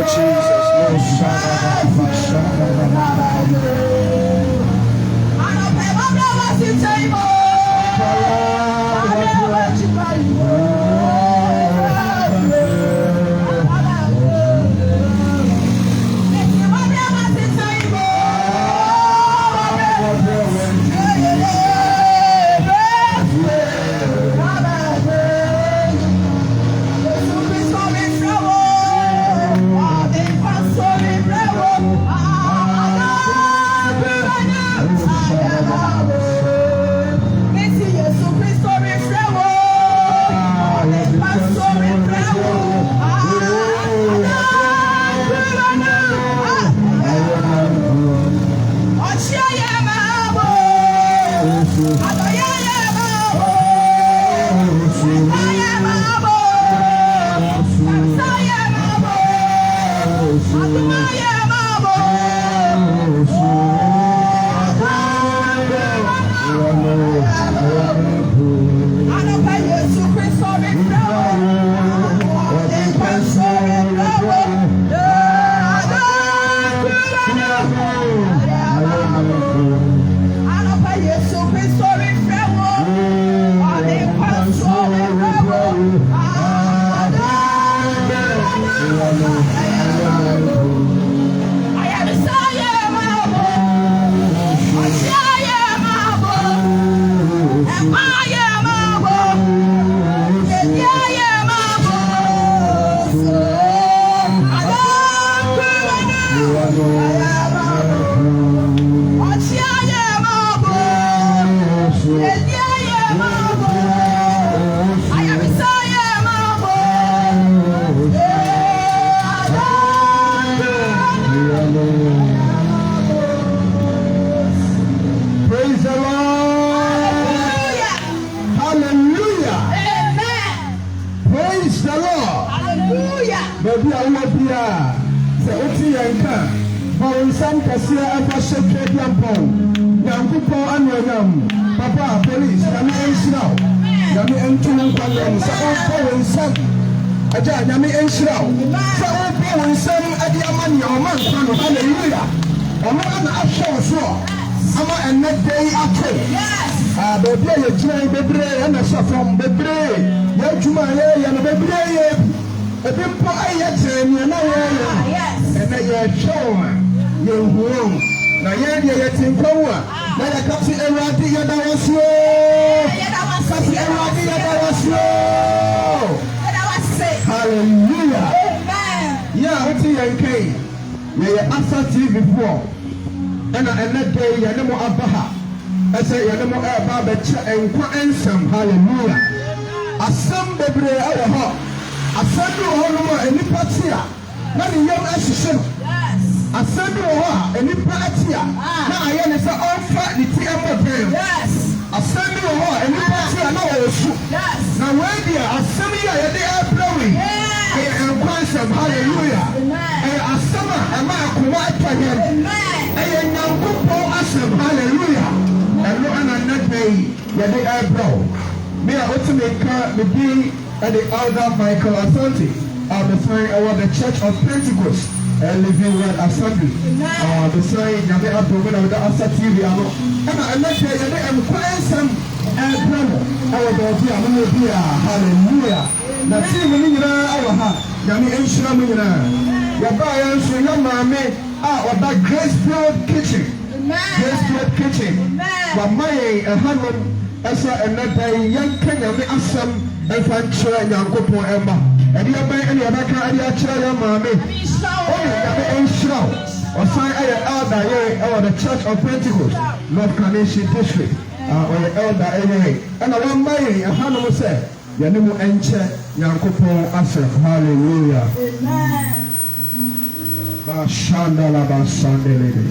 Jesus. Asante, the sign over the Church of Pentecost, Living Word Assembly. The sign, Yame Abdomen of the ASA TV. And let's say, I'm quite some promo. Hallelujah. Now, see, we need our heart. Yami Enshramina. Yabayan Shuyamame, of that Gracefield Kitchen. Gracefield Kitchen. Wamaye, a hundred, as another young Kenya, Assam. And Fancher Yankopo Emma. And you may any other kind of child, mammy. Oh, you ain't sure. Or sign elder, or the Church of Pentecost, North Carnation District, or the elder anyway. And I want my Hannah said, Yanimu Enche, Yankopo Asaf. Hallelujah. Amen. Bashandala Basande lady.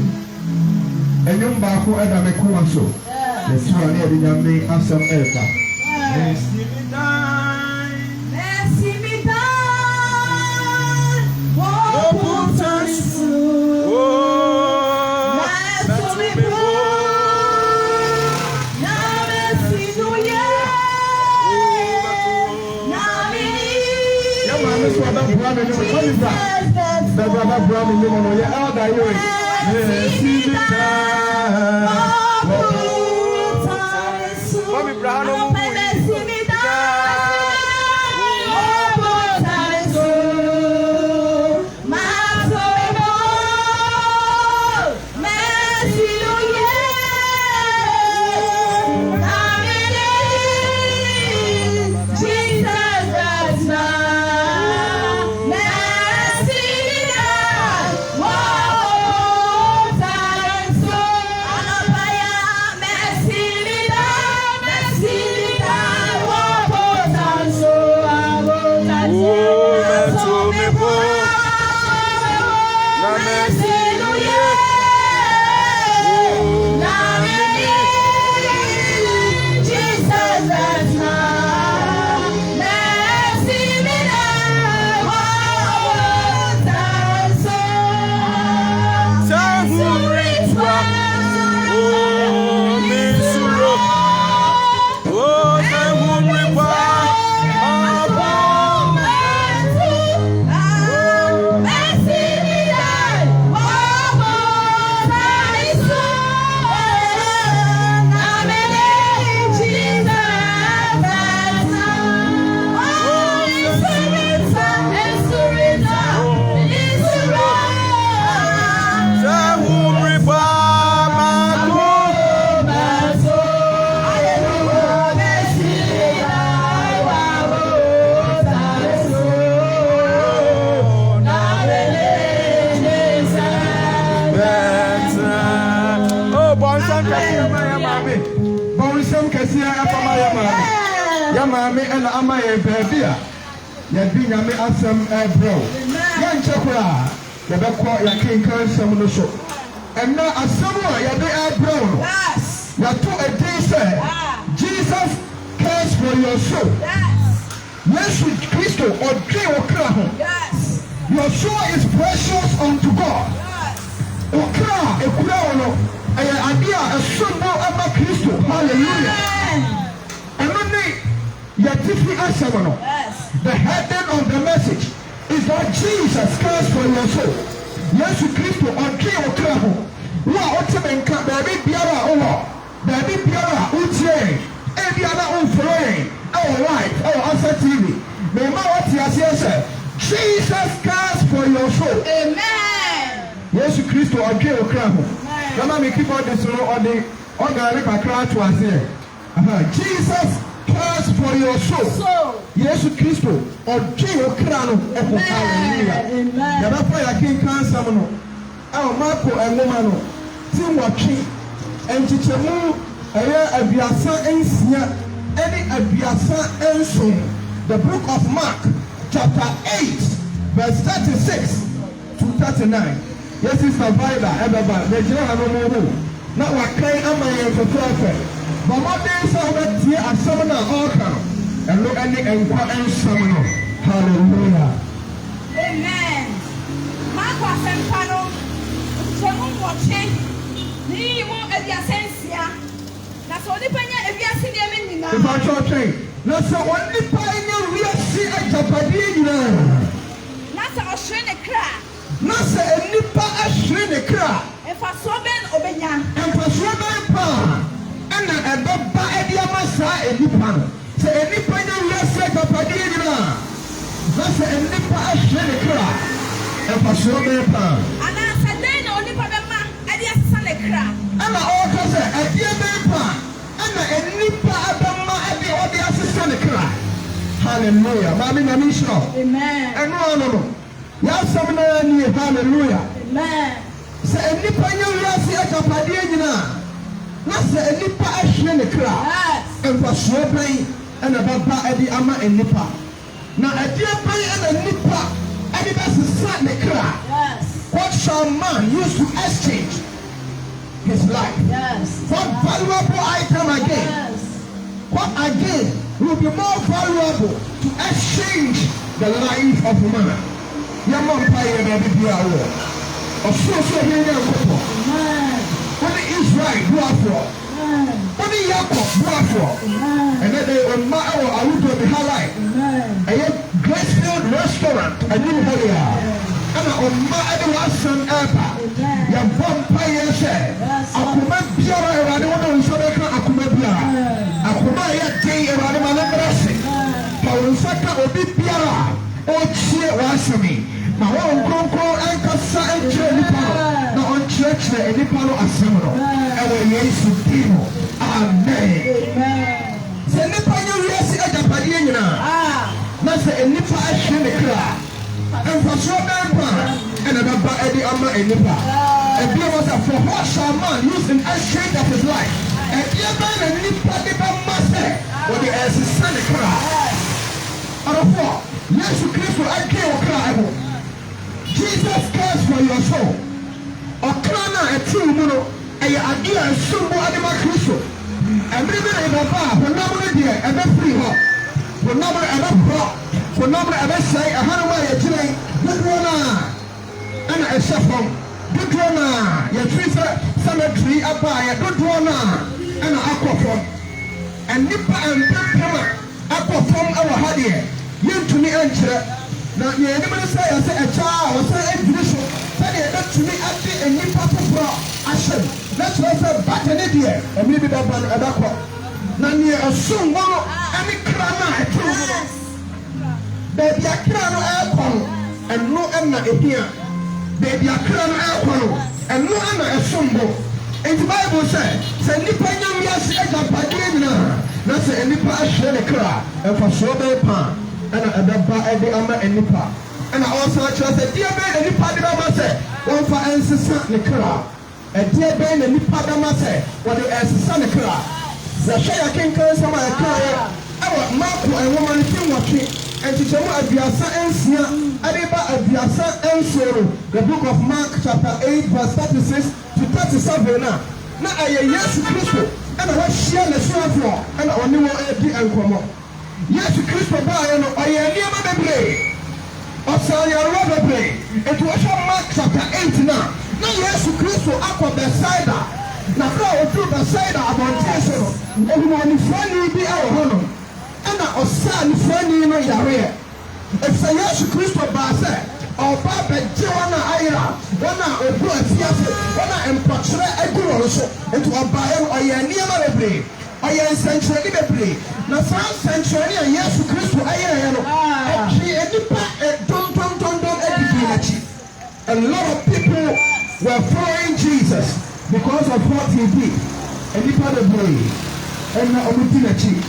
And you back who ever make one so. The son of the young Asam Elba. Yamame and Amaye Babia. Yabina me asam bro. Yan chakra. Yabako yakin kan some no show. And now as someone yabe bro. Yes. Yatu a day say Jesus cares for your soul. Yes. Yes, Christo or J or Kraho. Yes. Your soul is precious unto God. Yes. Okra, a crown, a idea, a symbol of a Christo. Hallelujah. Yes. The heading of the message is that Jesus cares for your soul. Yes, Christo on King of Kraho. Who are ultimate baby Biara over. Baby Biara Utie. Ebiana Unfrain. Our wife, our Asante TV. Remember what he has said. Jesus cares for your soul. Amen. Yes, Christo on King of Kraho. Come on, keep on this on the organic crowd to us here. Jesus cares for your soul. Yes, Christo or King of Krano. Hallelujah. Never play a king cancer. Our Marco and Romano. Tim Waki and Chichamu. A Biasa and Sia. Any Abiasa and Son. The book of Mark, chapter 8, verse 36 to 39. Yes, it's a Bible. Everybody, they don't have no more. Now, what kind of man for prophet? But what they say that here are some all come and look at the and some. Hallelujah. Amen. Marco Sempano, Chemu watching, Nemo at the Ascensia. That's all the pioneer if you are seeing them in the church. That's only pioneer we are seeing at Japan. That's our Australian crack. Nasa enipa ahwere ne kra. Efa so ben obenya. Efa so ben pa. Ana ebeba edi amasa enipa no. Se enipa nya wiase kapade nyina. Nasa enipa ahwere ne kra. Efa so ben pa. Ana se den na onipa bema edi asesa ne kra. Ana o ka se edi ben pa. Ana enipa abema edi odi asesa ne kra. Hallelujah. Mami na misho. Amen. Eno no. Yes, hallelujah. Amen. Say any panya wiase akapade nyina. Na say any pa ahwe ne kra. Yes. Emfa so ban na baba edi ama enipa. Na edi ban na enipa edi ba sesa ne kra. Yes. What shall man use to exchange his life? Yes. What valuable item again? Yes. What again will be more valuable to exchange the life of man? Yamma mpaye na bibi awo ofuso he na nkopɔ woni Israel buafo woni Jacob buafo ene de ma awo awudome halai eye Gracefield restaurant anim hɔ yɛ ɛna ɔma ɛde w'asɛm ɛɛba yɛbɔ mpa yɛ sɛ akoma biara Awurade wɔde wo nsa bɛka akoma biara akoma a yɛ den Awurade ma no mmrɛ se fa wo nsa ka obi biara a ɔtie w'asɛm ma wɔn nkronkron ɛnkasa ɛnkyerɛ nnipa no na ɔnkyerɛkyerɛ nnipa no asɛm no ɛwɔ Yesu din mu amen sɛ nnipa nyɛ wiase agyapadeɛ nyinaa na sɛ nnipa ahwɛ ne kra mfasoɔ bɛmpa ɛna bɛba ɛde ama nnipa ɛbia wɔ sɛ for what shall man use in exchange of his life ɛdeɛ bɛn na nnipa de bɛma sɛ wɔde ɛsesa ne kra ɔdɔfoɔ Yesu Kristo agye wɔ kra ɛho Jesus cares for your soul ɔkra no a ɛte wo mu no ɛyɛ adeɛ a nsombo ade ma Kristo ɛmere bi na ɛbɛba a honam no deɛ ɛbɛfiri hɔ honam no ɛbɛporɔ honam no ɛbɛsɛe ɛhanom a yɛgyina dodoɔ no a ɛna ɛhyɛ fam dodoɔ no a yɛfiri sɛ cemetery abaeɛ dodoɔ no a ɛna akɔ fam nnipa mpempem a akɔ fam ɛwɔ ha deɛ yɛntumi ankyerɛ na yɛnim no sɛ yɛsɛ ɛkyɛ a wɔsɛ adwiri so sɛdeɛ yɛbɛtumi ade nnipa foforɔ ahyɛ mu na kyerɛ sɛ bata ne deɛ ɛmene bi bɛba no ɛbɛkɔ na neɛ ɛsom wɔ no ɛne kra no a ɛtoro mu no baabi a kra no ɛrekɔ no ɛno ɛna ɛhia baabi a kra no ɛrekɔ no ɛno ɛna ɛsom bo nti Bible sɛ nnipa nya wiase agyapadeɛ nyinaa na sɛ nnipa ahwɛ ne kra ɛmfasoɔ bɛyɛ paa ɛna ɛbɛba ɛde ama nnipa ɛna ɔsan kyerɛ sɛ deɛ bɛyɛ na nnipa de bɛma sɛ wɔmfa ɛnsesa ne kra ɛdeɛ bɛyɛ na nnipa bɛma sɛ wɔde ɛnsesa ne kra yɛhwɛ yɛkenkan nsɛm a yɛkaeɛ ɛwɔ Marko nwoma no tim wɔtwe nkyekyɛmu aduasa nsia ɛde ba aduasa nsuo the book of Mark chapter 8 verse 36 to 37 na ɛyɛ Yesu Kristo ɛna wɔahyia n'asuafoɔ ɛna ɔne wɔn adi nkɔmmɔ Yesu Kristo baeɛ no ɔyɛ nneɛma bebree ɔsan yarewa bebree nti wɔhwɛ Mark chapter 8 na Yesu Kristo akɔ Bethsaida na kra a ɔduru Bethsaida abɔnten so no ohunu ɔnifrani bi ɛwɔ hɔ no ɛna ɔsaa nifrani no yareɛ ɛfisɛ Yesu Kristo baa sɛ ɔba bɛgye wɔn a ayera wɔn a ɔbu afiase wɔn a mpɔkyerɛ agu wɔn so nti ɔbaeɛ no ɔyɛ nneɛma bebree ɔyɛ nsɛnkyerɛnne bebree na saa nsɛnkyerɛnne a Yesu Kristo ayerɛeɛ no ɛtwe nnipa dɔndɔndɔndɔn adidi n'akyi a lot of people were following Jesus because of what he did nnipa bebree ɛna ɔmo di n'akyi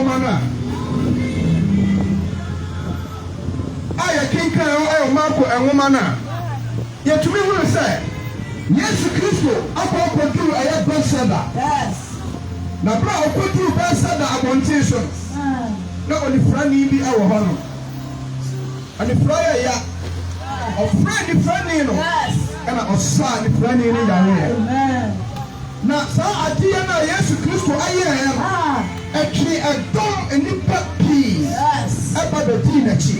nwoma no a kenkan Marko nwoma no yɛtumi hunu sɛ Yesu Kristo akɔduru ɛyɛ Bethsaida. Yes. Na bra ɔkɔduru Bethsaida abɔnten so na onifrani bi ɛwɔ hɔ no. Onifra yɛ ya ɔfrɛ nifrani no ɛna ɔsaa nifrani no yare. Na saa adeɛ no a Yesu Kristo ayɛ no ɛtwe ɛdɔm nnipa pii ɛba bɛdii n'akyi.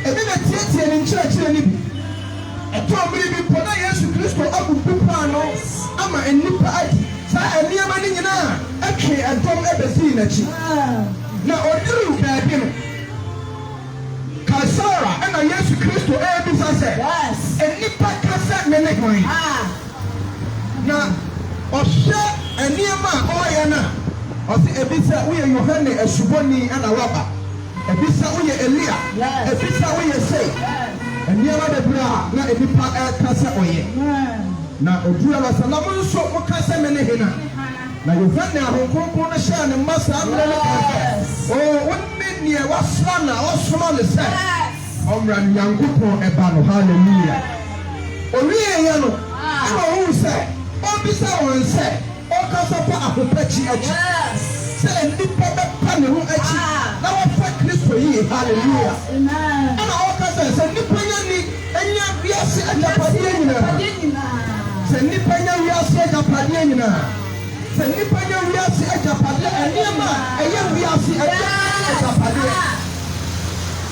Ebi na tietie ne nkyerɛkyerɛ no bi. Ɛtɔmmere bi mpo na Yesu Kristo abubu paa no ama nnipa adi. Saa nneɛma no nyinaa ɛtwe ɛdɔm ɛbɛdii n'akyi. Na ɔduru baabi no Kasara ɛna Yesu Kristo ɛbisa sɛ nnipa ka sɛ me ne hwan. Na ɔhwɛ nneɛma a ɔyɛ no a ɔsɛ ebi sɛ woyɛ Yohane asubɔni ɛna waba, ebi sɛ woyɛ Elia, ebi sɛ woyɛ sei. Nneɛma bebree a na nnipa ɛka sɛ ɔyɛ. Na oduru abasa na mo nso moka sɛ me ne hena. Na Yohane ahonkronkron no hyɛ ne mma saa mmerɛ no ka sɛ wone neɛ wasra na ɔsoma ne sɛ ɔmmra no Nyankopɔn ɛba no. Hallelujah. Ɔwieɛ no ɛna ɔhuu sɛ ɔbisa wɔn sɛ ɔkasa pa ahopakyi akyi sɛ nnipa bɛpa ne ho akyi na wɔfa Kristo yie. Hallelujah. Ɛna ɔkasa sɛ nnipa nya ni ɛnya wiase agyapadeɛ nyinaa. Sɛ nnipa nya wiase agyapadeɛ nyinaa. Sɛ nnipa nya wiase agyapadeɛ nneɛma a ɛyɛ wiase agyapadeɛ.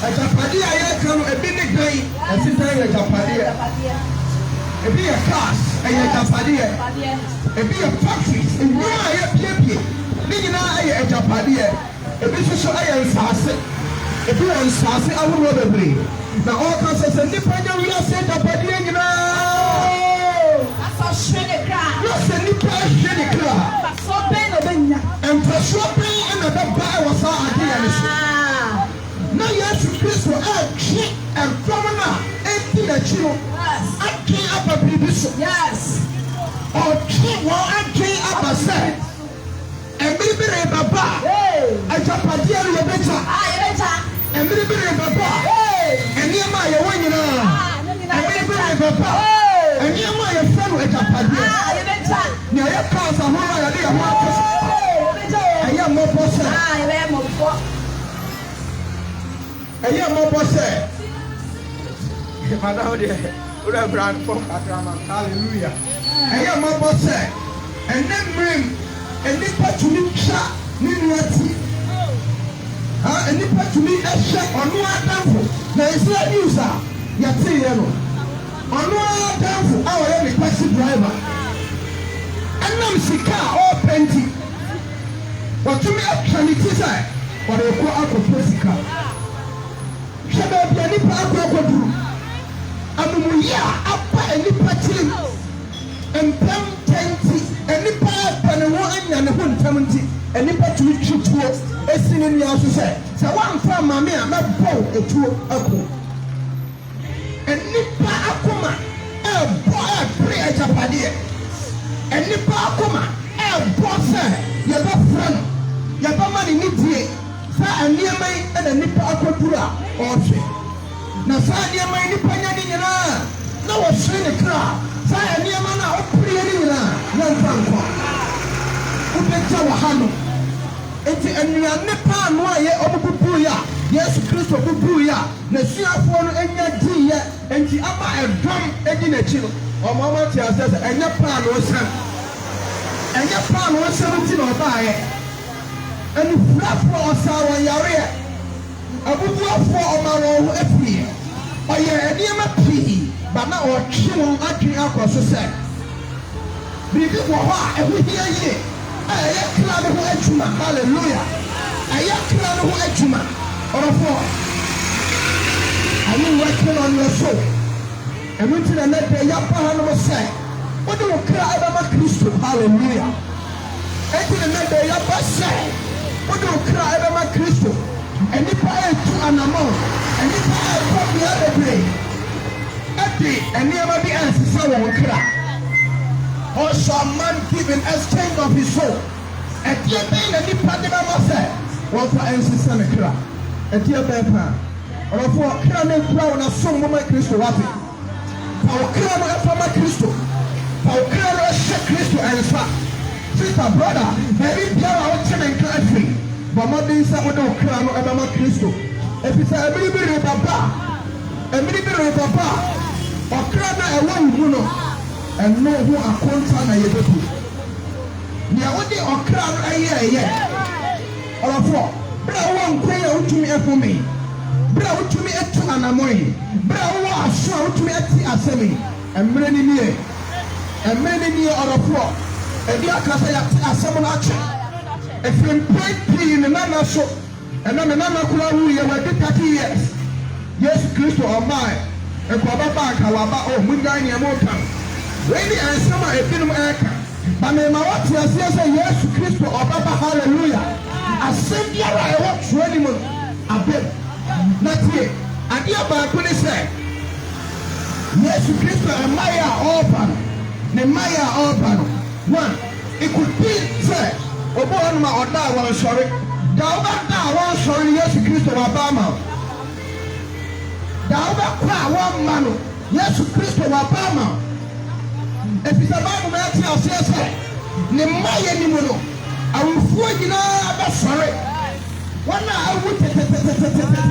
Agyapadeɛ a yɛka no ebi ne dan ɛsitan yɛ agyapadeɛ. Ebi yɛ cars ɛyɛ agyapadeɛ. Ebi yɛ factories nnwuma a yɛpiepie ne nyinaa ɛyɛ agyapadeɛ. Ebi nso ɛyɛ nsaase. Ebi wɔ nsaase ahorow bebree. Na ɔka sɛ nnipa nya wiase agyapadeɛ nyinaa. Na sɛ nnipa ahwɛ ne kra mfasoɔ bɛn ɛna bɛba ɛwɔ saa adeɛ no so. Na Yesu Kristo ɛtwe ɛdɔm no a ɛdi n'akyi no atwe aba biribi so. Ɔtwe wɔn atwe aba sɛ mmere bi rebɛba agyapadeɛ no yɛbɛgya. Mmere bi rebɛba nneɛma a yɛwɔ nyinaa. Mmere bi rebɛba nneɛma a yɛfrɛ no agyapadeɛ. Nea yɛka asahoro a yɛde yɛ ho ato so ɛyɛ mmɔbɔ sɛ madam deɛ wura brand fɔm kakrama. Hallelujah. Ɛyɛ mmɔbɔ sɛ ɛnɛ mmerɛm nnipa tumi twa ne nua ti. Nnipa tumi ɛhyɛ ɔno adamfo na Israel news a yɛteeɛ no ɔno adamfo a ɔyɛ ne taxi driver ɛnam sika a ɔɔpɛ nti wɔtumi atwa ne ti sɛ ɔde kɔ akɔpɛ sika. Hwɛ baabi a nnipa akɔduru amumuyɛ a aba nnipa tirim mpɛm tɛnti nnipa apɛ ne ho anya ne ho ntam nti nnipa tumi twituo esi ne nua so sɛ woamfa maame a mɛbɔw etuo akɔ. Nnipa akoma ɛbɔ ɛpere agyapadeɛ. Nnipa akoma ɛbɔ sɛ yɛbɛfrɛ no yɛbɛma ne nidie. Saa nneɛma yi ɛna nnipa akɔduru a ɔrehwɛ. Na saa nneɛma yi nnipa nya ne nyinaa na wɔhwere ne kra. Saa nneɛma no a ɔpere ne nyinaa yɛmfa nkɔ. Wobɛgya wɔ ha no. Enti nnuane paano a ɔbubuuɛ a Yesu Kristo bubuuɛ a n'asuafoɔ no anya diiɛ enti ama ɛdɔm adi n'akyi no ɔmo te asɛ sɛ ɛnyɛ paano nsɛm. Ɛnyɛ paano nsɛm nti na ɔbaeɛ. Anifurafoɔ ɔsaa wɔn yareɛ. Abubuafoɔ ɔma wɔn ho afiriɛ. Ɔyɛ nneɛma pii ba na ɔtwe wɔn adwene akɔ so sɛ biribi wɔ hɔ a ɛho hia yie. Ɛyɛ kra ne ho adwuma. Hallelujah. Ɛyɛ kra ne ho adwuma. Ɔrɔfoɔ are you working on your soul? Ɛno nti na nɛdɛ yɛaba ha no mo sɛ wode wo kra ɛbɛma Kristo. Hallelujah. Ɛnti na nɛdɛ yɛaba sɛ wode wo kra ɛbɛma Kristo. Nnipa ɛtu anammɔn. Nnipa ɛkɔ bea bebree ɛde nneɛma bi ɛnsesa wɔn kra. Or shall man give in exchange of his soul? ɛdeɛ bɛn na nipa de bɛma sɛ wɔmfa ɛnsesa ne kra ɛdeɛ bɛn paa ɔrɔfoɔ kra ne nkura wo na som mo ma Kristo wate fa wo kra no ɛfa ma Kristo fa wo kra no ɛhyɛ Kristo ɛnsa sister brother baabi biara a wote ne nkra afiri bɔ mmɔden sɛ wode wo kra no ɛbɛma Kristo ɛfiri sɛ ɛmiri bi rebaba ɔkra na ɛwɔ wo mu no ɛno ho akonta na yɛbɛpu nea wode ɔkra no ɛyɛ ɔrɔfoɔ berɛ a wowɔ nkwan a wotumi ɛfo me berɛ a wotumi ɛtu anammɔn berɛ a wowɔ aso a wotumi ɛte asɛm mmerɛ ni nie ɔrɔfoɔ ɛbi aka sɛ yɛate asɛm no akyɛ ɛfiri mpɛn pii ne nana so ɛna ne nana koraa wuyɛ wɔadi 30 years Yesu Kristo ɔmaa ɛkɔba banka waba munyan nea moka wei ne ɛnsɛm a ebinom ɛka ba mema wɔte aseɛ sɛ Yesu Kristo ɔbaba hallelujah asɛm biara a ɛwɔ twerɛ ni mu no abem na tie adeɛ baako ne sɛ Yesu Kristo ɛmayɛ a ɔreba no ne mayɛ a ɔreba no one it could be sɛ ɔbɔ hɔnom a ɔda a wɔnsɔre da wobɛda a wɔnsɔre Yesu Kristo waba ama wo da wobɛkɔ a wɔmma no Yesu Kristo waba ama wo ɛfiri sɛ Bible ɛte aseɛ sɛ ne mmayɛ ni mu no awufoɔ nyinaa bɛsɔre wɔn a awu tetetetetete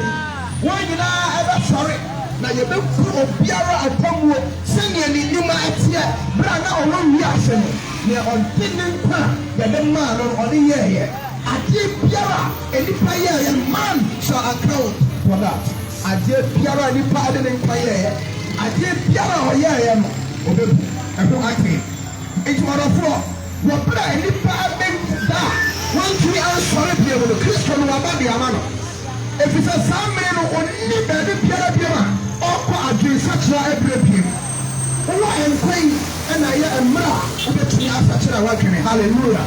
wɔn nyinaa ɛbɛsɔre na yɛbɛku obiara apamuo sɛnea ne nnwuma ɛteɛ berɛ a na ɔwɔ wiase no nea ɔde ne nkwa yɛde maa no ɔde yɛɛyɛ adeɛ biara nipa yɛɛyɛ man shall account for that adeɛ biara nipa ade ne nkwa yɛɛyɛ adeɛ biara a ɔyɛɛyɛ no ɔbɛbu ɛho ake nti ɔdɔfoɔ wɔberɛ a nipa bɛda wɔntumi ansɔre bia mu no Kristo no waba de ama no ɛfiri sɛ saa mmere no ɔnni baabi biara biam a ɔkɔ adwensakyerɛ abrɛ biem wowɔ nkwa yi ɛna ɛyɛ mmerɛ a wobɛtumi asakyerɛ a woadwene halleluya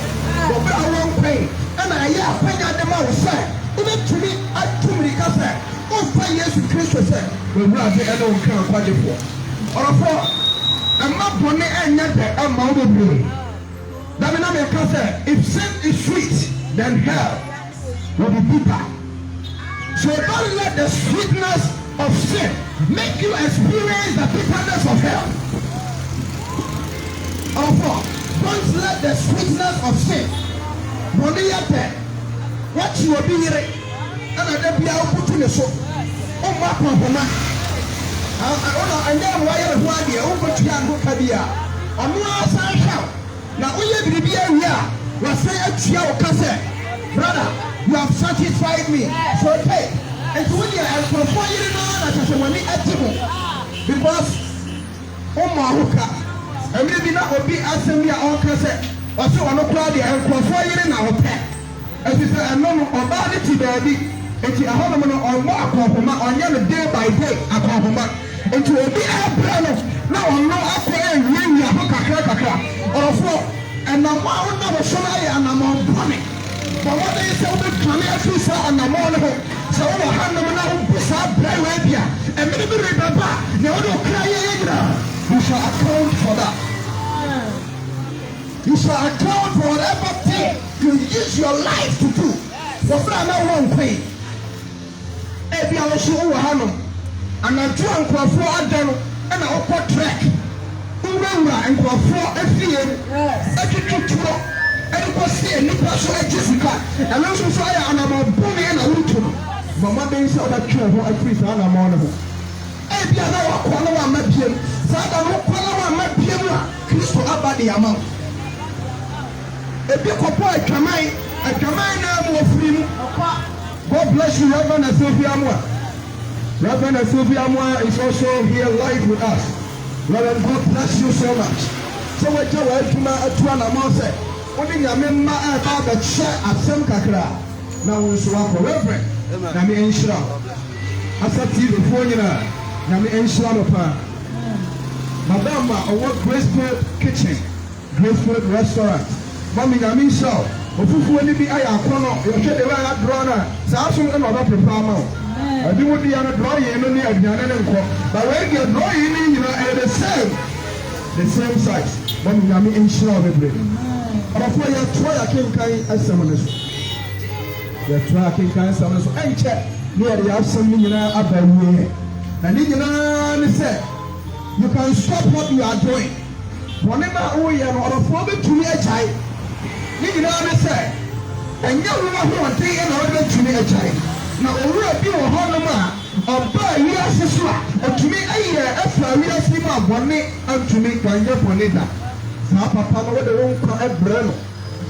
wɔberɛ a wowɔ nkwa yi ɛna ɛyɛ akwanya de ma wo sɛ wobɛtumi atu mmirika sɛ womfa Yesu Kristo sɛ wɔwurade ɛne wo nkra nkwagyefoɔ ɔrɔfoɔ ɛma bɔne ɛnyɛ dɛ ɛma wo bebree dame na meka sɛ if sin is sweet then hell will be bitter. So don't let the sweetness of sin make you experience the bitterness of hell. Don't let the sweetness of sin what you will be hearing and I be able to so oh my papa I know why you're one year over to young Kadia on one side now we have to be here was say a child brother you have satisfied me so okay and when you are for you know that I want to because oh my hooker and maybe not will be asking me all cassette or so on a crowd and for you now pet as you say I know about it baby and you have on more compliment on your day by day a compliment and to be a brother now I know after you are hooker or for and now I know so and I'm on panic. But what they say we come here to say on the morning, so we hand them now to say pray with you. And maybe remember, they don't cry you shall account for that. You shall account for whatever thing you use your life to do. For now one thing. If you are so over and I drunk for Adam and I upper track. And for 4 every and was see a Nicolas Jessica, and also fire and I'm a booming and a little. Mamma being so that you are a priest and I'm on him. If you know what Kuala met him, Sada Kuala met him, Christo Abadi amount. A big boy, Kamai, and Kamai now more free. God bless you, Reverend Sophia Moore. Reverend Sophia Moore is also here live with us. Reverend, God bless you so much. So we tell her to an amount. Only your member about the chair at some kakra. Now we show up for Reverend. Nami Enshra. Asante before you know. Nami Enshra Papa. Madam, I work Gracefield Kitchen, Gracefield Restaurant. Mami Nami Shaw. Ofufu ni bi aya kono. You should the way I draw na. Sa aso no ba prepare ma. I do what the other draw you no ni aduane ne nko. But when you draw you know the same size. Mami Nami Enshra bebre. Abafo ya toa ya kenkan asɛm no so. Ya toa kenkan asɛm no so. Ɛnkyɛ ne yɛde asɛm no nyinaa aba wie. Na ne nyinaa ne sɛ you can stop what you are doing. Wɔne na woyɛ no ɔbɛfoɔ bɛtumi agyae. Ne nyinaa ne sɛ ɛnyɛ wo ahoɔden ɛna wɔde bɛtumi agyae. Na owura bi wɔ hɔnom a ɔbaa wiase so a ɔtumi ayɛ ɛfa wiase mu a bɔne antumi kanyɛ bɔne da. Saa papa no wode wo nkwa ɛbrɛ no.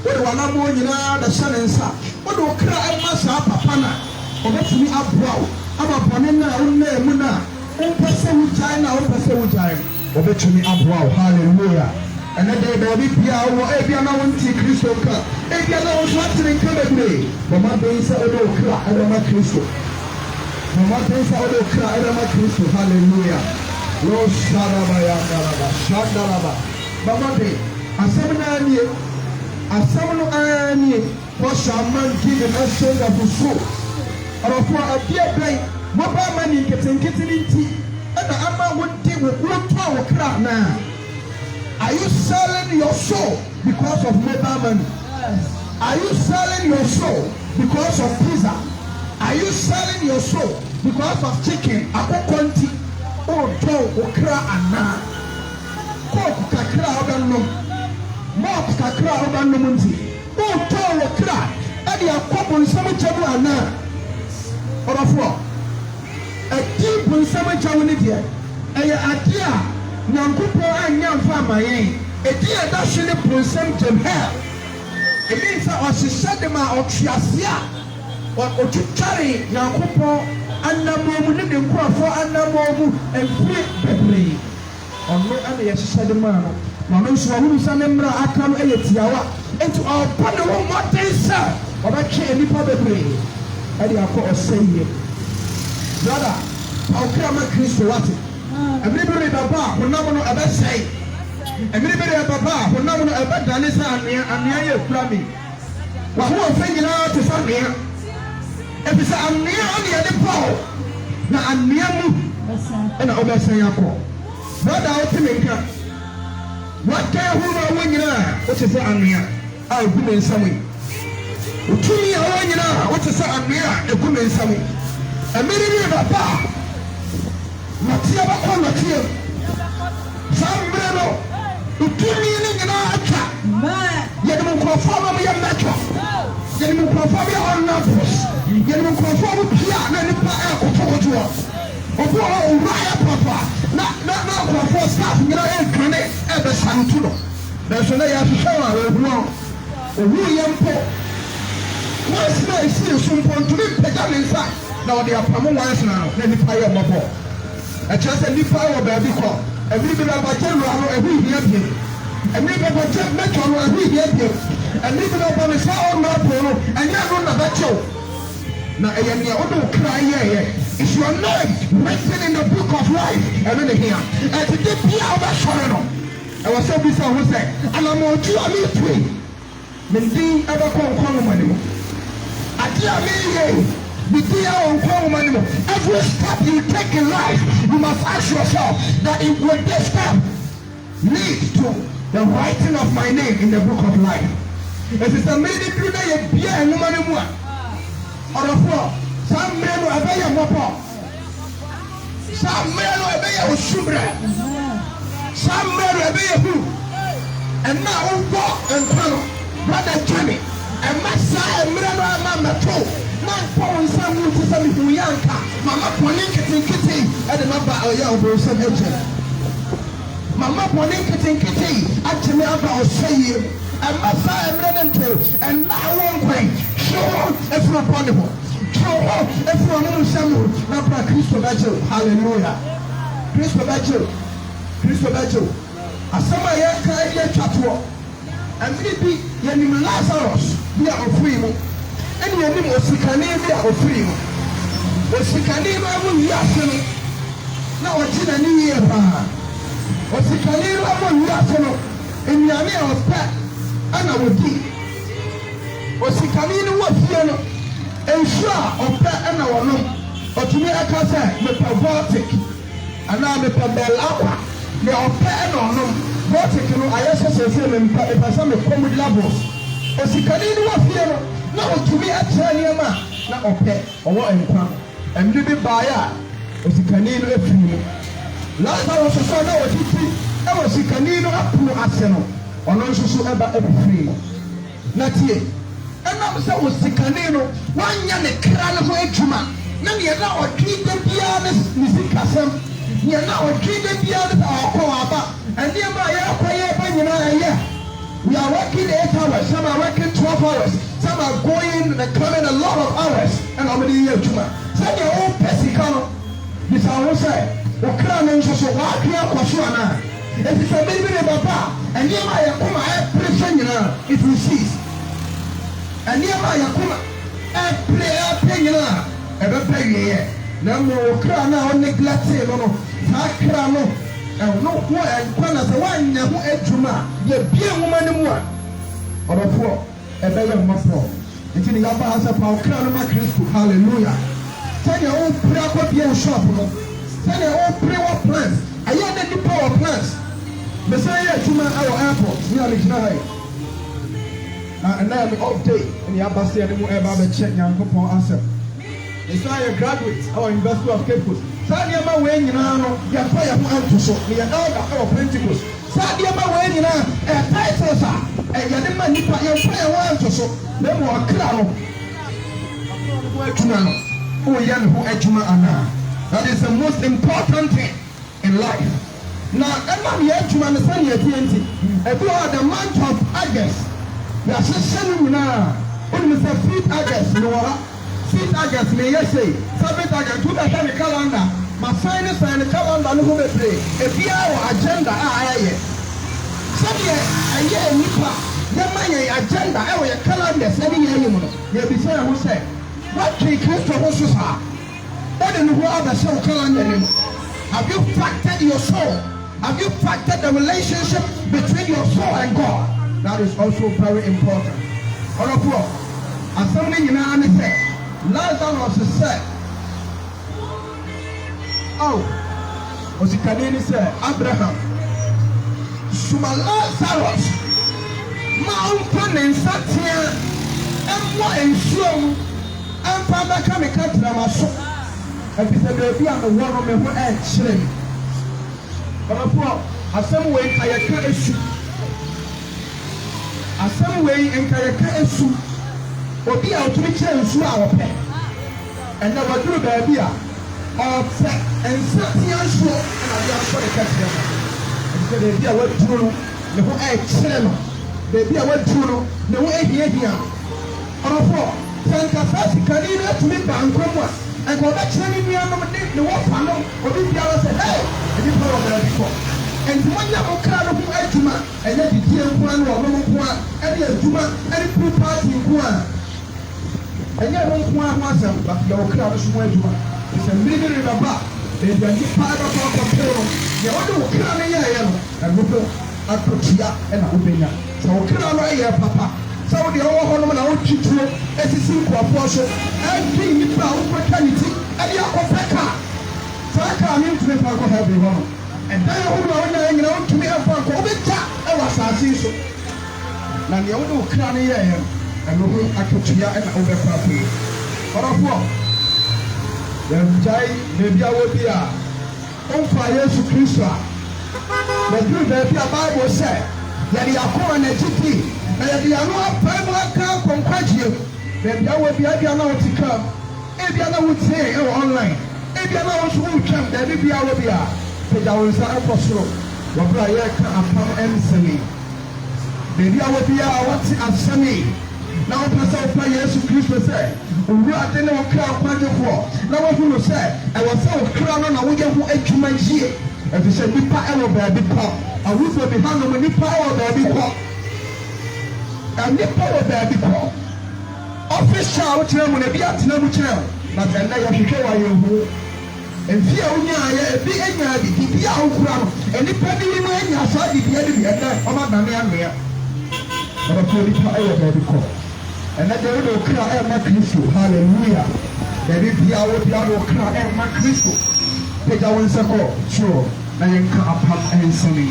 Wode w'anammɔ nyinaa bɛhyɛ ne nsa. Wode wo kra ɛma saa papa no a ɔbɛtumi aboa wo ama bɔne no a wonnaa mu no a wompɛ sɛ wogyae no a wompɛ sɛ wogyae no ɔbɛtumi aboa wo. Hallelujah. And then there will be our Ebiana Christo, Ebiana was watching incredibly. But my days are all cry, I don't like Christo. My days are all cry, I don't like Christo. Hallelujah. Lord Sharabaya, Shandaraba. But one day, a seminary, for some man given a shade of the soul. Or for a dear play, mobile money getting tea, and the Amma would take with one power crowd now. Are you selling your soul because of mobile money? Are you selling your soul because of pizza? Are you selling your soul because of chicken? Akokonti, odo, okra ana, coke kakra obanum, malt kakra obanum, odo okra, edi akobun samu chabu ana. Orafo, a deep in samu chabu nidia, aya adia. Nyankopɔn anya mfa amayen edi ada hwe ne prosem tem hell ebi nsa ɔhyehyɛ de ma ɔtwease a ɔtwitware Nyankopɔn anamɔ mu ne ne nkurɔfoɔ anamɔ mu mfiri bebree ɔno ana yɛhyehyɛ de ma no na ɔno nso ɔhunu nsa ne mmara aka no yɛ tiawa nti ɔbɔ ne ho mmɔden sɛ ɔbɛtwe nnipa bebree ɛde akɔ ɔsɛ yie brother ɔkra ma Kristo wate. Everybody baba honam no abɛsɛe everybody baba honam no abɛdane sɛ anea yɛ kura mi wa ho ɔfɛ nyinaa te sɛ anea efisɛ anea ɔne yɛde pɔw na anea mu ɛna ɔbɛsɛe akɔ brother wote me nka waka ahorow a wɔ nyinaa wote sɛ anea a egu me nsam yi otumi a wɔ nyinaa wote sɛ anea a egu me nsam yi everybody baba Matia bako matia. Sambreno. Utumi ni ngina acha. Yeni mukrofomo mu yemeto. Yeni mukrofomo ya onabos. Yeni mukrofomo pia na nipa e kotokoto. Obo o raya papa. Na mukrofomo staff ngina e kane e be santu no. Na so na ya hwehwa a wehu. Owu yempo. Once na isi sumpo ntumi pega ne nsa na ode apamo once na nipa ye mobo. A chance and nipa or baby call. Every bit of a general, every year, every bit of a metro, every year, and leave it up on the sound map, and you're going to bet you. Now, I am your own cry here. It's your name written in the book of life. And in here, and to get me out of sorrow. I was so busy, who said, and I'm on 2 minutes. Mindy ever come money. I tell me, every step you take in life, you must ask yourself that it will this step lead to the writing of my name in the book of life. If it's a minute through the beer and no money more, or a four, some men will obey a mopper, some men will obey a subra, some men will obey a who, and now walk and tunnel, brother Johnny, and my side, Mama Toe. Paul some to some Yanka, Mama Poninkin, and the number of young person agent. Mama Poninkin, actually, I'll say you, and my side, and now one way, show if you're wonderful, show if you're no Samuel, not by Christo Battle, hallelujah. Christo Battle, as somebody else chatwa, and maybe Yanim Lazarus, we are free. And you need Osikani or free. Osikani, I will yasin. Now, what's in a new year? Osikani, I will yasin. In Yamia of Pat, and I would be Osikani, what piano, and sure of Pat and our room. But to me, I can say, the Pavotic, and now the Pabel Aqua, the Pat and our room, exotic no ayɛ sɛ me mpa ɛpɛ me come with labels osikani no wɔ fie no na ɔtumi akyerɛ nneɛma na ɔpɛ ɔwɔ nkwa ɛmde bi baeɛ a osikani no afiri mu Lazarus nso na ɔtiti ɛwɔ osikani no apono ase no ɔno nso so ɛba afifiri na tie ɛnam sɛ osikani no wanyɛ ne kra no ho adwuma na neɛ na ɔtwe da biara ne sikasɛm neɛ na ɔtwe da biara ne sɛ ɔkɔ aba nneɛma a yɛakɔ yɛba nyinaa ɛyɛ. We are working 8 hours, some are working 12 hours, some are going and coming a lot of hours, and how many years tuma? Say your own pesicano. This I will say, the crown is so walking up Kwasuana. It is a baby papa, and near my Yakuma, it will cease. And near my Yakuma, ever pay ye. No more crown now, neglect it, no, that crown. And no one and one as a one who ate Juma, ye be a woman in one. Or a poor, a better muscle. Until the upper house of our crown of my Christ, hallelujah. Tell your own prayer copy and shop. Tell your own prayer plans. I had the power plans. Messiah Juma, our airport, we are in and now the update in the upper state of the check young couple answer. Messiah graduate, our investor of Cape. Sadiama way no ya fire ho anto so ne ya elder or Pentecost Sadiama way na titles ya de ma nipa ya fire ho anto so na mo akra no adwuma no o ya ne ho adwuma ana. That is the most important thing in life. Now ema me adwuma ne sane ya tienti ebi o the month of August ya sesenu na on me say 5th August no wa 5th August me say 7th August to the calendar. My sign the calendar no go be play. If you have agenda aye. Sabi e ye nipa ye man agenda e wo your calendar sabi ye you no. Ye bi say who say what can Christ for so sa. What in who other show calendar no. Have you factored your soul? Have you factored the relationship between your soul and God? That is also very important. Onopo asam ni nyina ne say Lazarus said, oh, Osikani said, Abraham, Suma Lazarus, Mount and Satia, and what in slow, and Father come and cut to my soul. And he said, baby, I'm the one of me who ain't chilling. But I brought a some way I can't issue. A some way in Kayaka issue. Or be out to be changed to our pay. And never do baby or set and Satia show, and I just want to catch them. And so they be a word to the whole egg cinema. They be a word to the way here. Or a four, Santa Fasi Canina to me Bankroma, and go back to me on the walk panel, or if you are said, hey, and you follow there before. And one young crowd of Ejuma, and then the dear one or one, and the Juma, and the party in one. And yet, one was but the crowd is one. It's a million in the back. There's a new part of our pill. The other crowd in here, and we put a Kotia and a Ubina. So, crowd right here, Papa. So, the old woman, I want you to, as a simple portion, and bring it down for eternity, and the upper pecker. So, I come into the park of everyone. And then I want to me a park of it. I was asking so. Now, the other crowd in here. And we will Akotia and over property. Or of what? The Jai, maybe I will be a on fire to Christa. The good Bible said that the Akon and the GT, and the Anoa Bible can't conquer you. Maybe I will be a piano to come. Maybe I would say online. Maybe I would come, then maybe I will be a. But I will say apostle. What I can't come and say. Maybe I will be a what's a sunny. Now, Pastor Jesus Christ said, we are the no crowd party for. Now, what you say, I was so crown on a way who ate to my year. And he said, we pay our baby pop. I will be hung when you power baby pop. And the power baby pop. Office child, when they be at no child, but then they have to show you. And fear when you are a big energy, the young crowd, and the penny when you are sorry, the enemy at that, or not the but I told you power baby pop. And that they will cry at my Christ, hallelujah. They will be our cry at my Christ. Take our circle, sure. I am come up and singing.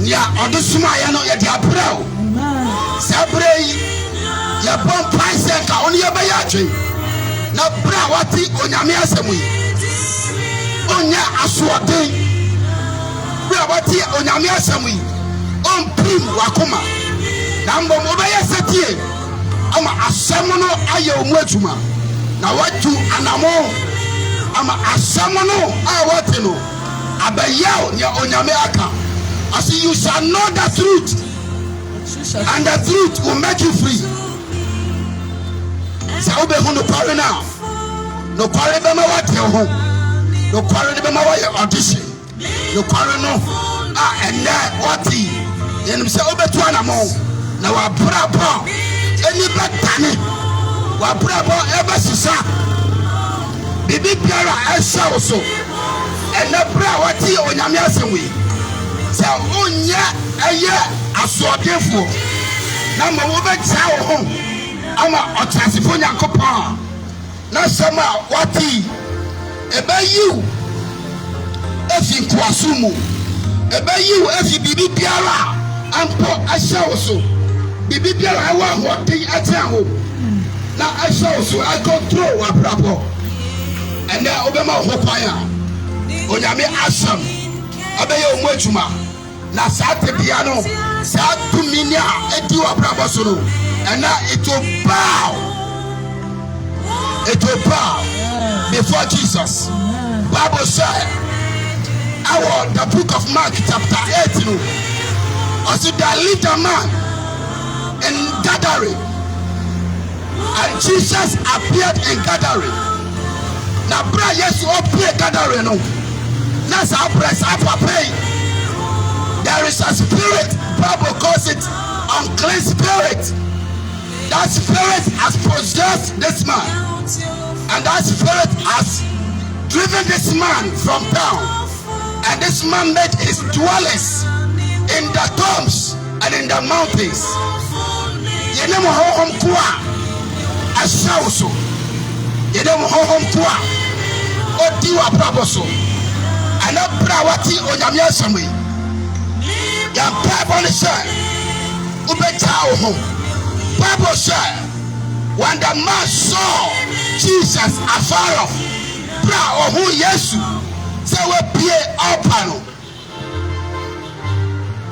nya odusuma ya no ye di abrao sabrei ya bon price ka oni ye ba ya twe na bra wati onyame asemu yi onya asoden bra wati onyame asemu yi on prim wakoma na mbom obeye setie ama asemu no aye omu atuma na watu anamo ama asemu no a wati no abayaw ne onyame aka. I say you shall know the truth, and the truth will make you free. Say obe hu no kware now. No kware be ma wate ho. No kware be ma wa audition. No kware no and wati. Yen say obe to anamo. Na wa brabo. Eni betane. Wa brabo ebe sisa. Bibi biara esa oso. Ene bra wati onyame asemwe. Say onya eye asodefo na ma wo be tsa wo ho ama otasifo nyankopon na sama wati ebe yiw efi kwasumu ebe yiw efi bibi biara ampo ahya wo so bibi biara awa ho den atia ho na ahya wo so I control wa brabo ene obema ho kwaya onyame asam abeye omu adwuma na saate bia no sa tuminia edi wa brabo so no and it will bow before Jesus. Bible said the book of Mark chapter 8 no also there lived a man in Gathering and Jesus appeared in Gathering. Na bra Yesu appeared Gathering no na sa press up pay. There is a spirit, Bible calls it unclean spirit. That spirit has possessed this man, and that spirit has driven this man from town, and this man made his dwellings in the tombs and in the mountains. Yenemo hohom kwa asauso. Yenemo hohom kwa odiwa praboso. Anabra wati onyame asamwe. Yang Bible said, ubetao home. Bible said, when the man saw Jesus afar off, bra ohu Yesu, say we pie opano.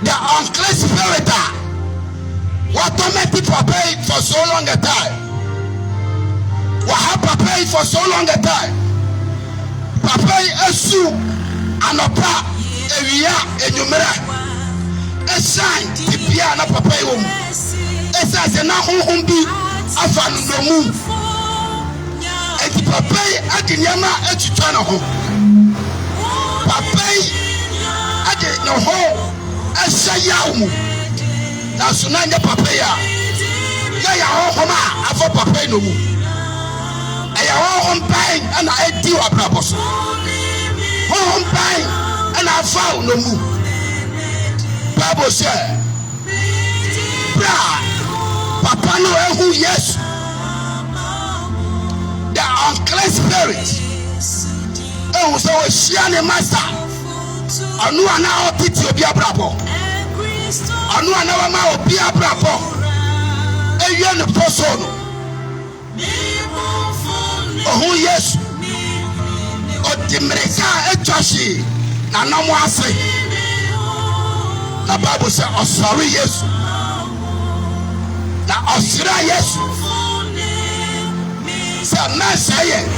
The unclean spirit what made people pay for so long a time. What happened pay for so long a time? Papa esu anopa ewia enyumera. Esan tipia na papa yom esa se na honhom bi afa no mu enti papa adiniama atutwa na ho papa ade no ho esa yaw mu na so na nya papa ya ya honhom a afa papa no mu aya honhom pai ana edi wa brabos honhom pai ana afa no mu. Bible said, bra, papa no ehu yes. The unclean spirit. Oh, so shiane master. Anu ana opiti obi abrabo. Anu ana wama obi abrabo. Ewie no poso no. Oh yes. Odimreka etwashi na namo ase. The Bible says, "Oh sorry, yes." Now, "Oh sorry, yes." Say, "Man, say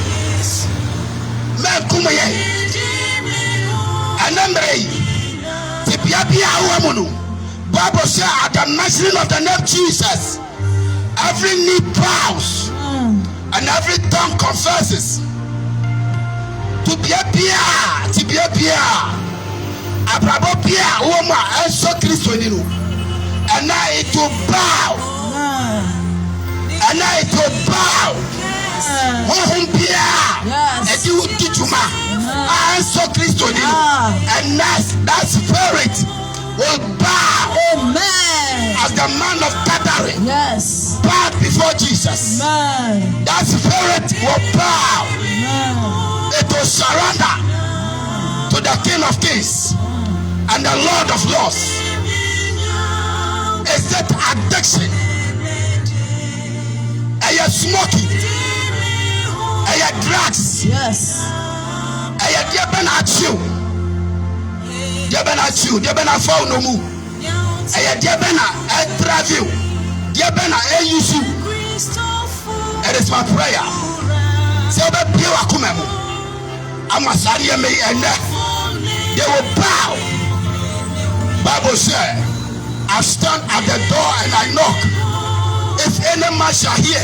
man, come here." And then Bible says, "At the mention of the name Jesus, every knee bows and every tongue confesses to be a beer." Abrabo pia woma enso Kristo ni no and now it will bow and now it will bow hom pia edi utijuma enso Kristo ni no and that spirit will bow. Amen. As the man of Gathering bowed before Jesus, that spirit will bow. It will surrender to the King of Kings and the Lord of Lords. Is it addiction? Are you smoking? Are you drugs? Yes. Are you diabenachu? Diabenachu, diabenafau no mu. Are you diabena travel? Diabena AUC. It is my prayer. Say obe bio akumemu. Amasari me and they will bow. Bible says, I stand at the door and I knock. If any man shall hear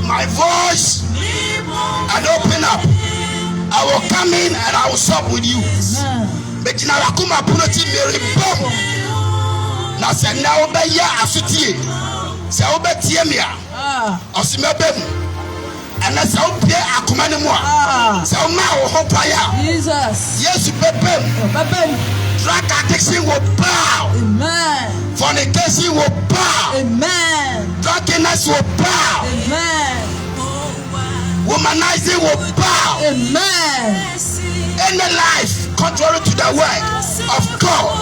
my voice and open up, I will come in and I will sup with you. But now I come up with a bomb. Now say now be ya asutie. Say obe tie me a. Osimebem. And that's how pay akumane mo a. Say o ma wo ho paya. Jesus. Yes bebem. Bebem. Drug addiction will bow. Amen. Fornication will bow. Amen. Drunkenness will bow. Amen. Womanizing will bow. Amen. Any life contrary to the word of God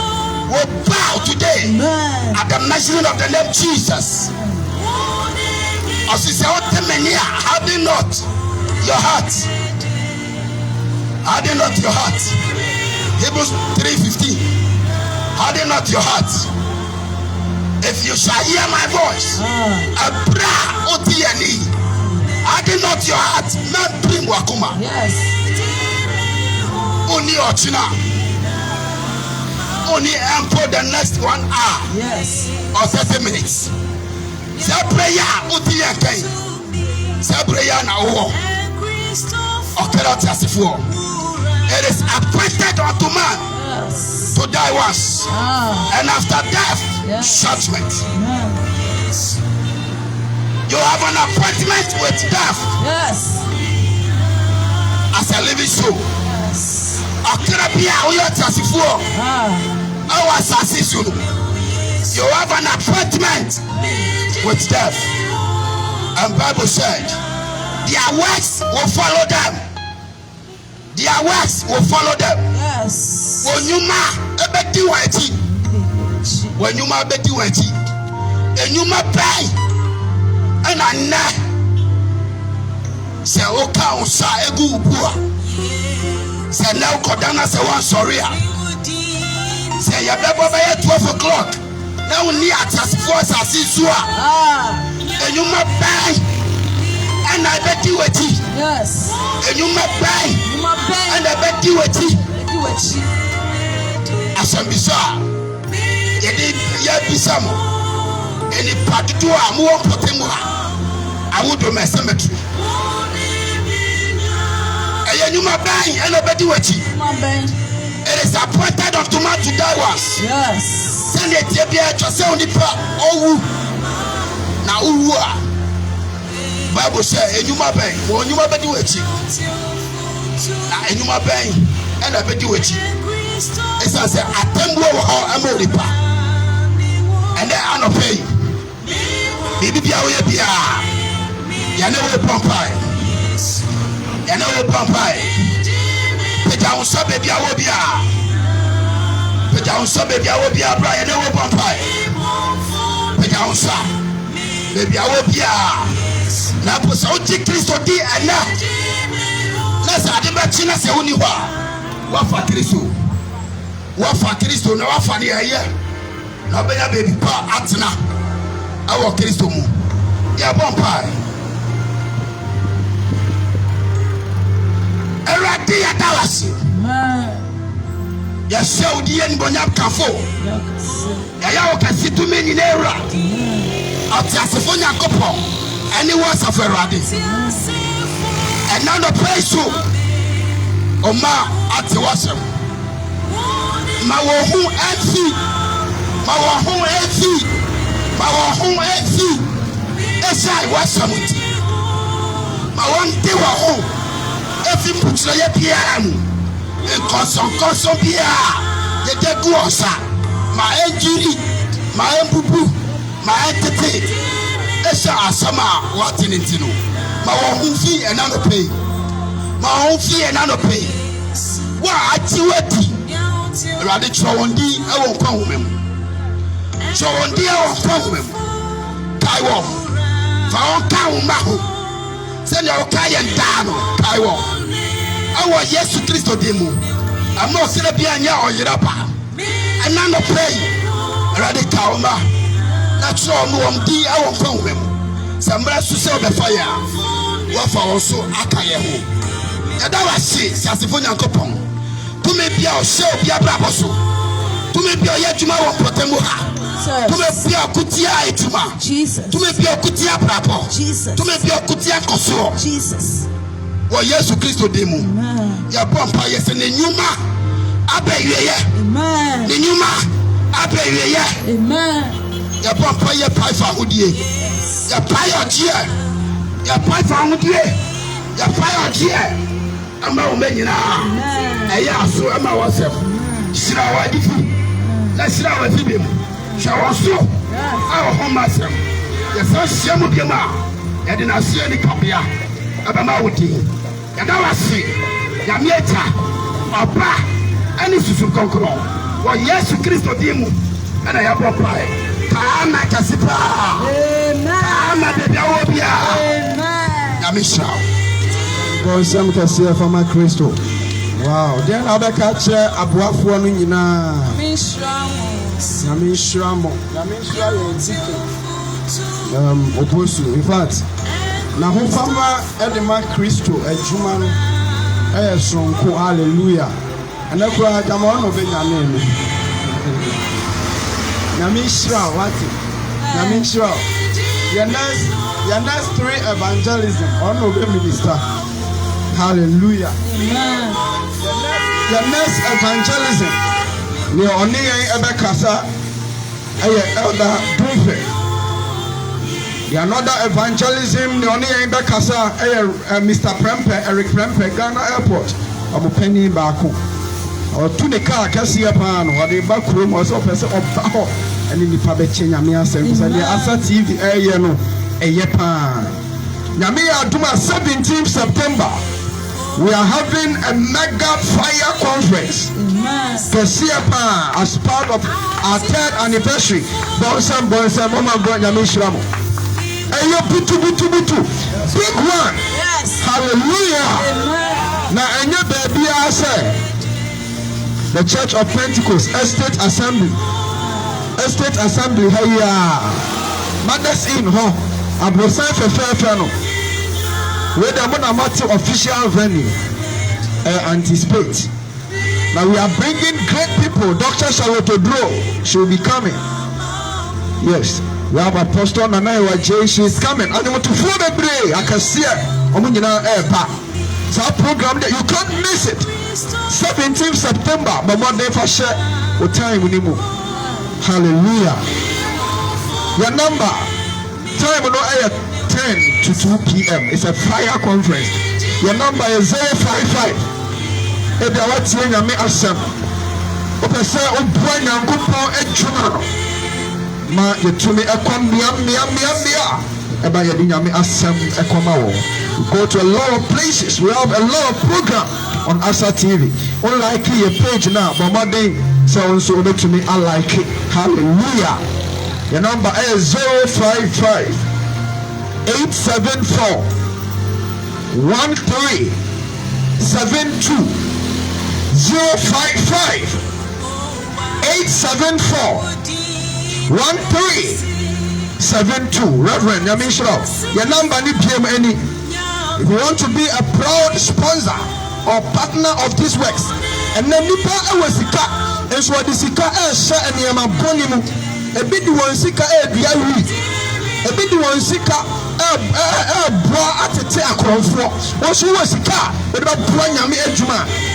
will bow today. Amen. At the mention of the name Jesus. Harden not your heart. Harden not your heart. Hebrews 3:15. Harden not your heart. If you shall hear my voice, harden not your heart. Not bring wakuma. Yes. Only ochina. Only for the next 1 hour. Yes. Or 30 minutes. Say prayer. Utiya kai. Say prayer na wo. Okerati asifuo. It is appointed unto man to die once, and after death, judgment. You have an appointment with death. Yes. As a living soul. Yes. You have an appointment with death. And Bible said, their works will follow them. Their works will follow them. Yes. When you ma ebedi wati, when you ma ebedi wati, and you ma pay, and I na say oka unsa egu ubua. Say now kodana say one sorry. Say ya bebo be 12 o'clock. Now ni atas force asisua. And you ma pay, and I bedi wati. Yes. And you ma pay. And I bet you what he Asambisa. Yedi Yabisamo. And the Padua more Potemua. AWUDOME cemetery. And you ma bang and I bet you what he. It is appointed unto man to die once. Yes. Send it to be a Chasel Nipa. Oh, now, Bible says, and you ma bang. When you ma bet you what he. And you ma bang and I bet you what he. It's as a temple or a moripa. And then I don't pay. Baby, be away, be a. You know, Pompai. You know, Pompai. Peja unsa baby, I will be a. Peja unsa baby, I will be a. Brian, you know, Pompai. Peja unsa baby, I will be a. Now, put out Christo D and now. Let's add the China say only what for Christo. What for Christo? No, what for the year? No, baby, pa atna. Our Christo mu. Yeah, Pompai. Eradi atawasi. Ya Saudi and Bonyam Kafo. Ya okasi to me ni era. Atiasifonya kopo. Anyone suffer Eradi. And now the place to Oma at the Wasam. Mawahu MC. Mawahu MC. Mawahu MC. Esai Wasam. Mawan Dewa home. If you put your piano, a consum pia, the deguosa, my injury, my embubu, my entity. Esa Asama, what in it? My own fee and another pay. My own fee and another pay. Why, I do it. Radical one D, I won't come home. So on dear problem, Taiwan, for Kauma, send your Kayan Dano, Taiwan. Our yes to Christo demo. I'm not Serapiana or Yapa. I'm not pray. Radicalma. That's all no one D our problem. Some rest to sell the fire. What for also Akayahu. Yadawa says, Sasifonia Copon. To me be our show, be a braboso. To me be a Yatuma or Potemuha. To me be a Kutia Ituma. Jesus. To me be a Kutia Brapo. Jesus. To me be a Kutia Koso. Jesus. Well, yes, to Christo demo. Ya bomba, yes, and the Numa. Abe, amen. The Numa. Abe, amen. Ya bomba, ya pie for Hoodie. Ya pie on cheer. Ya pie for Hoodie. Ya pie on cheer. I'm not many now. I asked you, I'm myself. Sit out, let's sit out with him. Shall also our home myself. Yes, I see him again. I did not see any copy of a mountain. And I was sick. Yamieta, Papa, and this is to conquer. Well, yes, to Christo demo. And I have a pie. Come, Casipa. Come, baby, Amen. Yamisha. God, some can see from my Christo. Wow, then I'll be catching a buff one in Yamishramo. Oposu. In fact, now who farmer Edema Christo, a Juman, a song, hallelujah. And that's why I come on over your name. Yamishra, what? Yamishra. Your next 3 evangelism, on over minister. Hallelujah. Amen. Your next evangelism, the only Ebekasa, Elder Prophet. The another evangelism, the only Ebekasa, Mr. Prempe, Eric Prempe, Ghana Airport. I'm a penny back. Or to the car, Cassia Pan, or the back room was up as a power, and in the Pabechin Yamia Service, and the ASA TV, a Yapan. Yamia Duma 17th September. We are having a mega fire conference. As part of our 3rd anniversary. Bonsam, Mama Yamishram. Big one. Yes. Hallelujah. Now, and your baby, I say, the Church of Pentecost, Estate Assembly, hey, Mothers in home. I'm going to say, where the Monamati official venue anticipate. Now we are bringing great people. Dr. Charlotte Odro, she will be coming. Yes, we have Apostle Nana J. She is coming. And I want to follow the break. I can see her. So our program that you can't miss it. 17th September, but Monday for sure. What time we need move? Hallelujah. Your number. Time we know 10 to 2 p.m. It's a fire conference. Your number is 055. If you want to hear me asem, open say open your good power edge. Ma you to me mia. Eba you dinya me asem ekoma. We go to a lot of places. We have a lot of program on ASA TV. Unlike your page now, but my day so to me I like it. Hallelujah. Your number is 055. 874 1372 055 874 1372. Reverend Yamishra, your number need PM any. If you want to be a proud sponsor or partner of this works, and then Nipa Awasika, and so the Sika share and Yama Bonimu, a bit one Sika a bit one Sika. You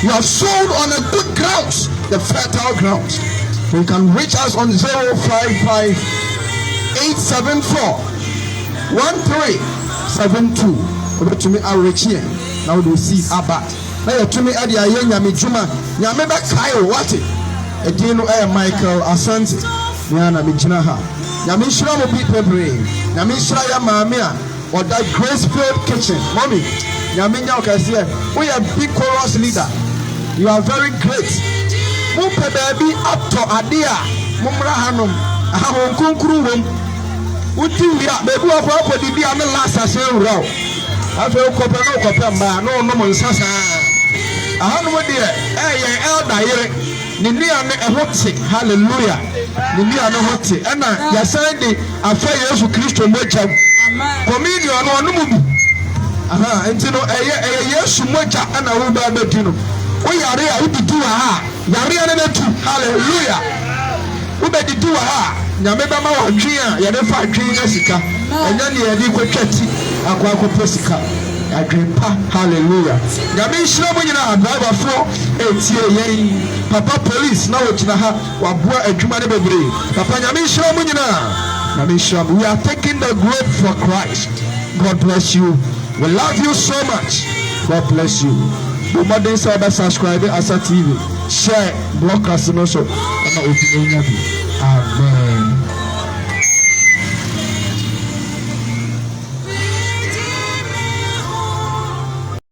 have sold on a good grounds, the fertile grounds. You can reach us on 055 874 1372. Over to me, I'll reach here. Now we see Abba. Now to me, Adia Yami Juma. Yameba Kyle, what it? Edino Michael Asante. Yana Mijinaha. Yamishra will be preparing. Yamishra Yamamia. Or that grace-filled kitchen. Mommy, Yaminya Okasia, we are big chorus leader. You are very great. Mupe baby up to Adia. Mumra Hanum. ahon konkru wom uti wi a bebu akọ di bia me last say wura afa okọpẹ no okọpẹ mba no no nsasa ahanu de ye elder yere ni nia ne ehote hallelujah ni nia ne hote na ya san de afa Yesu Kristo moja communion no no mu aha enti no eye Yesu moja na wo ba betu no wo yare a wo didu ha yare na betu hallelujah wo be didu ha nyame ba ma wa twen a ye de fa twen na sika enya ne ye di kwatwati akwa akwa sika adwempa hallelujah nyame nhyira mo nyina driver fo etie yen papa police na wotina ha waboa adwuma ne bebre papa nyame nhyira mo nyina nyame nhyira we are taking the growth for Christ. God bless you. We love you so much. God bless you. The modern server subscribe ASA TV. Share broadcast no so. Amen.